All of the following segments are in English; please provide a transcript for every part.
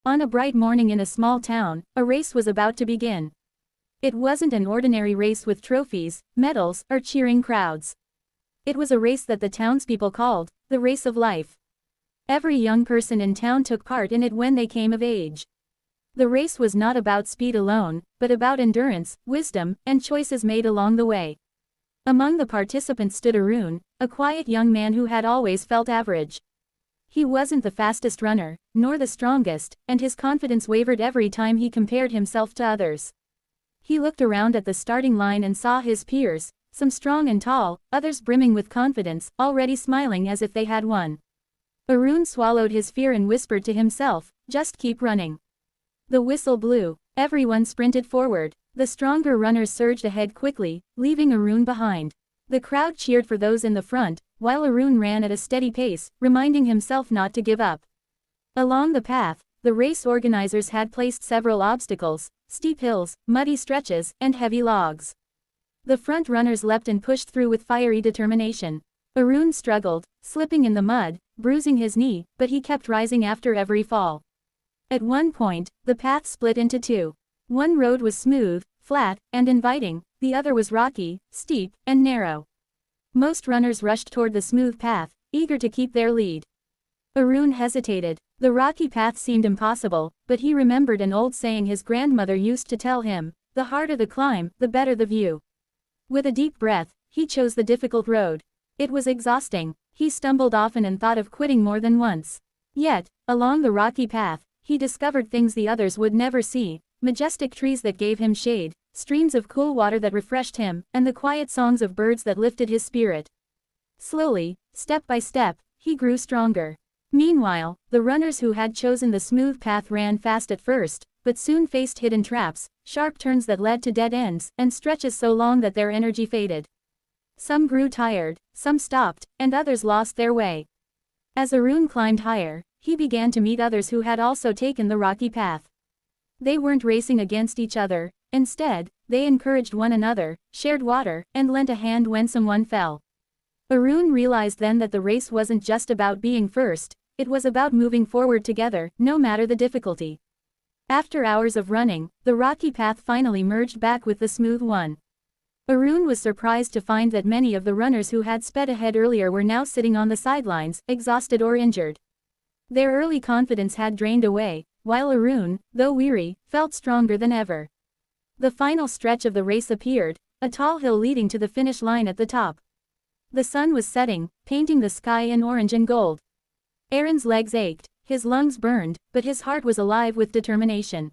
On a bright morning in a small town, a race was about to begin. It wasn't an ordinary race with trophies, medals, or cheering crowds. It was a race that the townspeople called the race of life. Every young person in town took part in it when they came of age. The race was not about speed alone, but about endurance, wisdom, and choices made along the way. Among the participants stood Arun, a quiet young man who had always felt average. He wasn't the fastest runner, nor the strongest, and his confidence wavered every time he compared himself to others. He looked around at the starting line and saw his peers, some strong and tall, others brimming with confidence, already smiling as if they had won. Arun swallowed his fear and whispered to himself, "Just keep running." The whistle blew. Everyone sprinted forward. The stronger runners surged ahead quickly, leaving Arun behind. The crowd cheered for those in the front, while Arun ran at a steady pace, reminding himself not to give up. Along the path, the race organizers had placed several obstacles: steep hills, muddy stretches, and heavy logs. The front runners leapt and pushed through with fiery determination. Arun struggled, slipping in the mud, bruising his knee, but he kept rising after every fall. At one point, the path split into two. One road was smooth, flat, and inviting, the other was rocky, steep, and narrow. Most runners rushed toward the smooth path, eager to keep their lead. Arun hesitated. The rocky path seemed impossible, but he remembered an old saying his grandmother used to tell him: "The harder the climb, the better the view." With a deep breath, he chose the difficult road. It was exhausting. He stumbled often and thought of quitting more than once. Yet, along the rocky path, he discovered things the others would never see: majestic trees that gave him shade, streams of cool water that refreshed him, and the quiet songs of birds that lifted his spirit. Slowly, step by step, he grew stronger. Meanwhile, the runners who had chosen the smooth path ran fast at first, but soon faced hidden traps, sharp turns that led to dead ends, and stretches so long that their energy faded. Some grew tired, some stopped, and others lost their way. As Arun climbed higher, he began to meet others who had also taken the rocky path. They weren't racing against each other. Instead, they encouraged one another, shared water, and lent a hand when someone fell. Arun realized then that the race wasn't just about being first, it was about moving forward together, no matter the difficulty. After hours of running, the rocky path finally merged back with the smooth one. Arun was surprised to find that many of the runners who had sped ahead earlier were now sitting on the sidelines, exhausted or injured. Their early confidence had drained away, while Arun, though weary, felt stronger than ever. The final stretch of the race appeared, a tall hill leading to the finish line at the top. The sun was setting, painting the sky in orange and gold. Aaron's legs ached, his lungs burned, but his heart was alive with determination.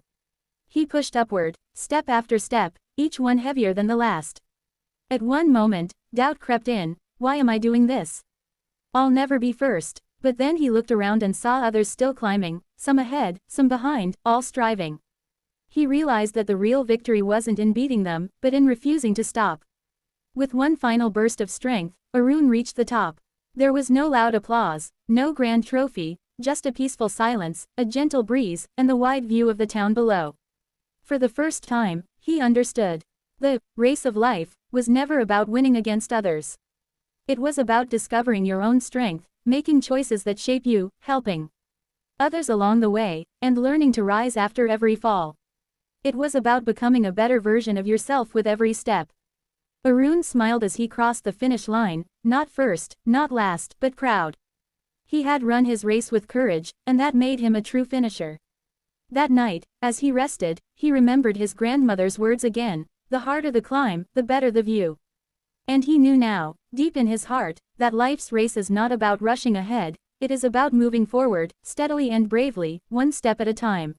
He pushed upward, step after step, each one heavier than the last. At one moment, doubt crept in: "Why am I doing this? I'll never be first." But then he looked around and saw others still climbing, some ahead, some behind, all striving. He realized that the real victory wasn't in beating them, but in refusing to stop. With one final burst of strength, Arun reached the top. There was no loud applause, no grand trophy, just a peaceful silence, a gentle breeze, and the wide view of the town below. For the first time, he understood. The race of life was never about winning against others. It was about discovering your own strength, making choices that shape you, helping others along the way, and learning to rise after every fall. It was about becoming a better version of yourself with every step. Arun smiled as he crossed the finish line, not first, not last, but proud. He had run his race with courage, and that made him a true finisher. That night, as he rested, he remembered his grandmother's words again: "The harder the climb, the better the view." And he knew now, deep in his heart, that life's race is not about rushing ahead, it is about moving forward, steadily and bravely, one step at a time.